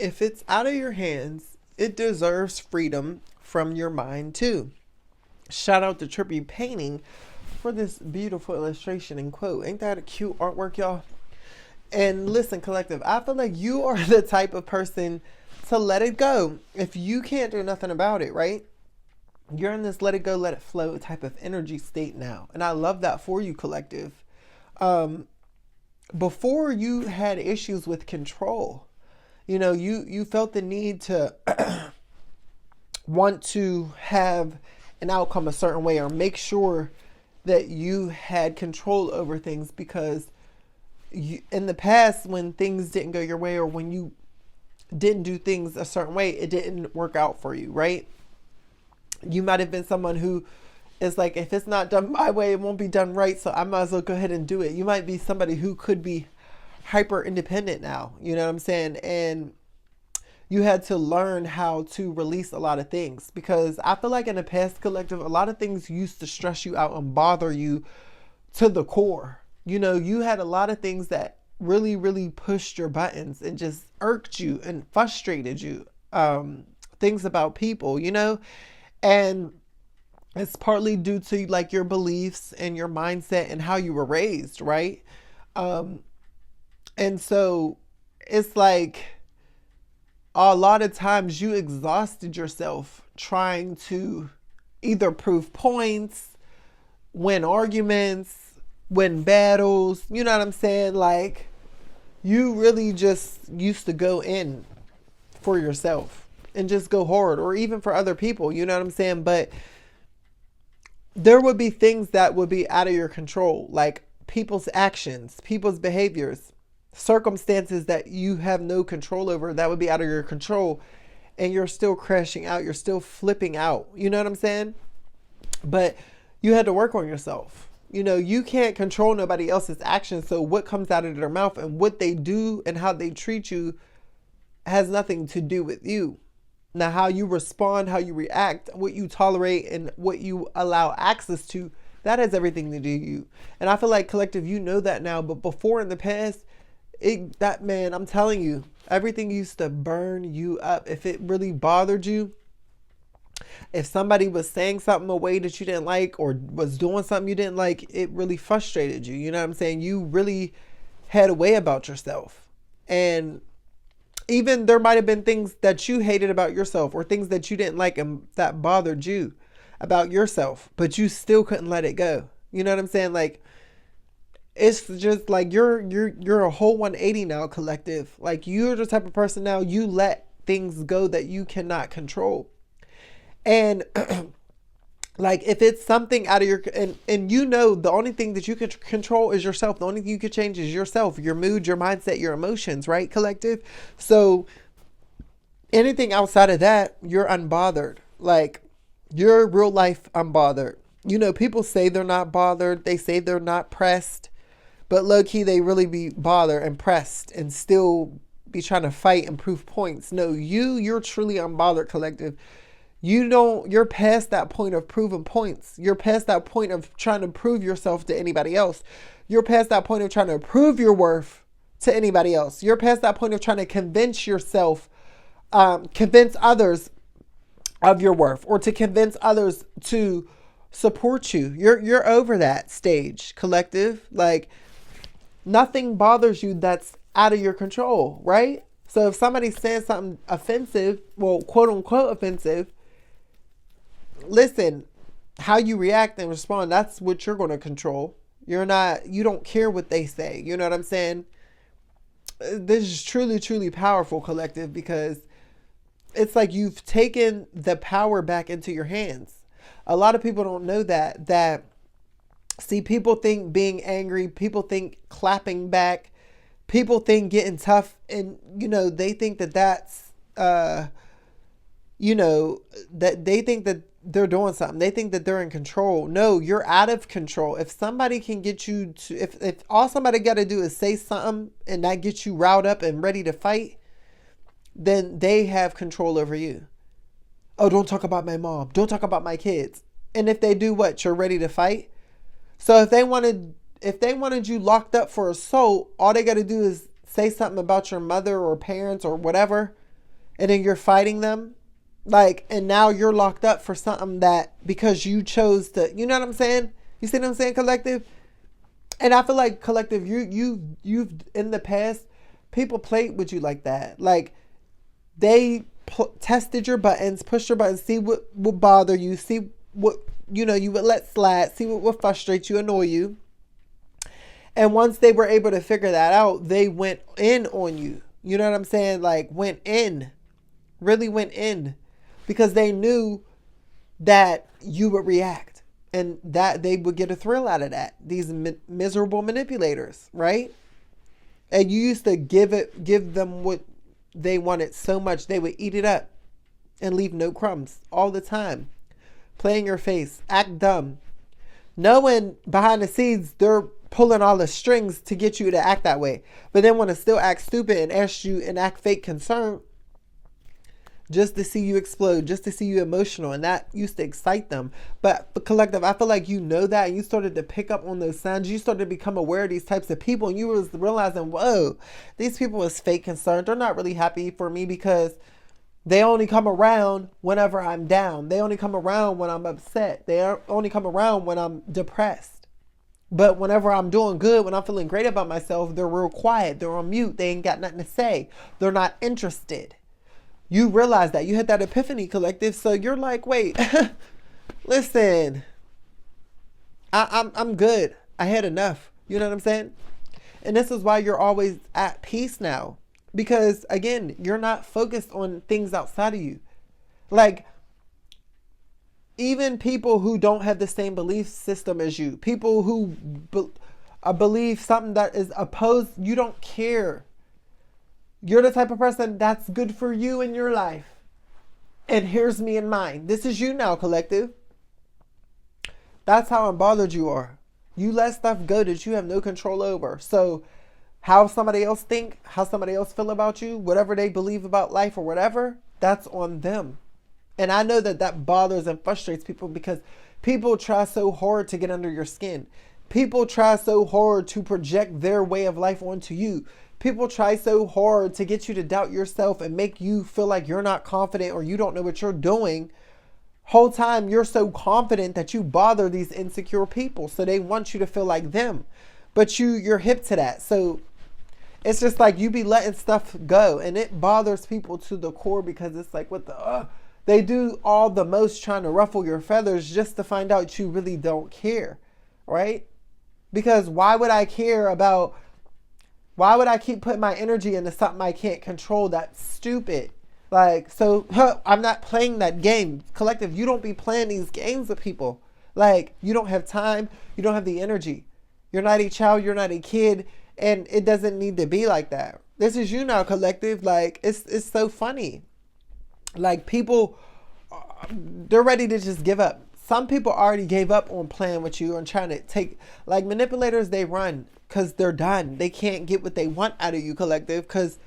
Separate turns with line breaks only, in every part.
if it's out of your hands, it deserves freedom from your mind too. Shout out to Trippy Painting for this beautiful illustration and quote. Ain't that a cute artwork, y'all? And listen, collective, I feel like you are the type of person to let it go. If you can't do nothing about it, right? You're in this let it go, let it flow type of energy state now. And I love that for you, collective. Before you had issues with control, you felt the need to want to have an outcome a certain way or make sure that you had control over things because in the past when things didn't go your way or when you didn't do things a certain way, it didn't work out for you, right? You might have been someone who is like, if it's not done my way, it won't be done right, so I might as well go ahead and do it. You might be somebody who could be hyper independent now, you know what I'm saying? And you had to learn how to release a lot of things because I feel like in the past, collective, a lot of things used to stress you out and bother you to the core. You had a lot of things that really, really pushed your buttons and just irked you and frustrated you. Things about people, and it's partly due to like your beliefs and your mindset and how you were raised, right? And so it's like a lot of times you exhausted yourself trying to either prove points, win arguments, win battles. You know what I'm saying? Like you really just used to go in for yourself and just go hard or even for other people. You know what I'm saying? But there would be things that would be out of your control, like people's actions, people's behaviors, circumstances that you have no control over that would be out of your control. And you're still crashing out. You're still flipping out. You know what I'm saying? But you had to work on yourself. You can't control nobody else's actions. So what comes out of their mouth and what they do and how they treat you has nothing to do with you. Now, how you respond, how you react, what you tolerate and what you allow access to, that has everything to do with you. And I feel like collective, you know that now, but before in the past, I'm telling you, everything used to burn you up. If it really bothered you, if somebody was saying something a way that you didn't like or was doing something you didn't like, it really frustrated you. You know what I'm saying? You really had a way about yourself. And even there might have been things that you hated about yourself or things that you didn't like and that bothered you about yourself, but you still couldn't let it go. You know what I'm saying? Like, it's just like you're a whole 180 now, collective. Like you're the type of person now, you let things go that you cannot control. And like if it's something out of your and the only thing that you can control is yourself. The only thing you can change is yourself, your mood, your mindset, your emotions, right, collective? So anything outside of that, you're unbothered. Like your real life unbothered. People say they're not bothered. They say they're not pressed. But low key, they really be bothered and pressed and still be trying to fight and prove points. No, you're truly unbothered, collective. You're past that point of proving points. You're past that point of trying to prove yourself to anybody else. You're past that point of trying to prove your worth to anybody else. You're past that point of trying to convince yourself, convince others of your worth or to convince others to support you. You're over that stage, collective. Like nothing bothers you that's out of your control, right? So if somebody's saying something offensive, well, quote unquote offensive, listen, how you react and respond, that's what you're going to control. You don't care what they say. You know what I'm saying? This is truly, truly powerful, collective, because it's like you've taken the power back into your hands. A lot of people don't know that see, people think being angry, people think clapping back, people think getting tough, and, they think that's, that they think that they're doing something. They think that they're in control. No, you're out of control. If somebody can get you to, if all somebody got to do is say something and that gets you riled up and ready to fight, then they have control over you. Oh, don't talk about my mom. Don't talk about my kids. And if they do what? You're ready to fight? So if they wanted you locked up for assault, all they got to do is say something about your mother or parents or whatever, and then you're fighting them. Like, and now you're locked up for something that because you chose to, you know what I'm saying? You see what I'm saying, collective? And I feel like collective, you've in the past, people played with you like that. Like they tested your buttons, pushed your buttons, see what would bother you, see what you would let slide, see what would frustrate you, annoy you. And once they were able to figure that out, they went in on you. You know what I'm saying? Like went in, really went in, because they knew that you would react and that they would get a thrill out of that. These miserable manipulators, right? And you used to give them what they wanted so much they would eat it up and leave no crumbs all the time. Play in your face, act dumb, knowing behind the scenes they're pulling all the strings to get you to act that way, but then want to still act stupid and ask you and act fake concerned just to see you explode, just to see you emotional, and that used to excite them. But collective, I feel like you know that, and you started to pick up on those signs. You started to become aware of these types of people, and you was realizing, whoa, these people is fake concerned. They're not really happy for me because they only come around whenever I'm down. They only come around when I'm upset. They only come around when I'm depressed. But whenever I'm doing good, when I'm feeling great about myself, they're real quiet. They're on mute. They ain't got nothing to say. They're not interested. You realize that. You hit that epiphany, collective. So you're like, wait, listen, I'm good. I had enough. You know what I'm saying? And this is why you're always at peace now. Because again, you're not focused on things outside of you. Like, even people who don't have the same belief system as you, people who believe something that is opposed, you don't care. You're the type of person that's good for you in your life. And here's me and mine. This is you now, collective. That's how unbothered you are. You let stuff go that you have no control over. So how somebody else think, how somebody else feel about you, whatever they believe about life or whatever, that's on them. And I know that that bothers and frustrates people because people try so hard to get under your skin. People try so hard to project their way of life onto you. People try so hard to get you to doubt yourself and make you feel like you're not confident or you don't know what you're doing. Whole time you're so confident that you bother these insecure people. So they want you to feel like them. But you're hip to that. So it's just like you be letting stuff go. And it bothers people to the core because it's like, what the... They do all the most trying to ruffle your feathers just to find out you really don't care, right? Because why would I care about, why would I keep putting my energy into something I can't control? That's stupid. Like, so I'm not playing that game. Collective, you don't be playing these games with people. Like, you don't have time. You don't have the energy. You're not a child. You're not a kid. And it doesn't need to be like that. This is you now, collective. Like, it's so funny. Like, people, they're ready to just give up. Some people already gave up on playing with you and trying to take, like manipulators, they run because they're done. They can't get what they want out of you, collective, because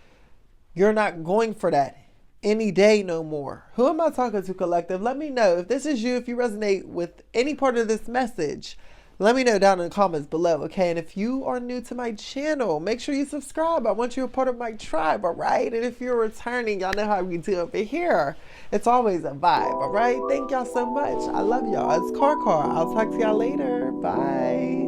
you're not going for that any day no more. Who am I talking to, collective? Let me know. If this is you, if you resonate with any part of this message, let me know down in the comments below, okay? And if you are new to my channel, make sure you subscribe. I want you a part of my tribe, all right? And if you're returning, y'all know how we do over here. It's always a vibe, all right? Thank y'all so much. I love y'all. It's Karkar. I'll talk to y'all later. Bye.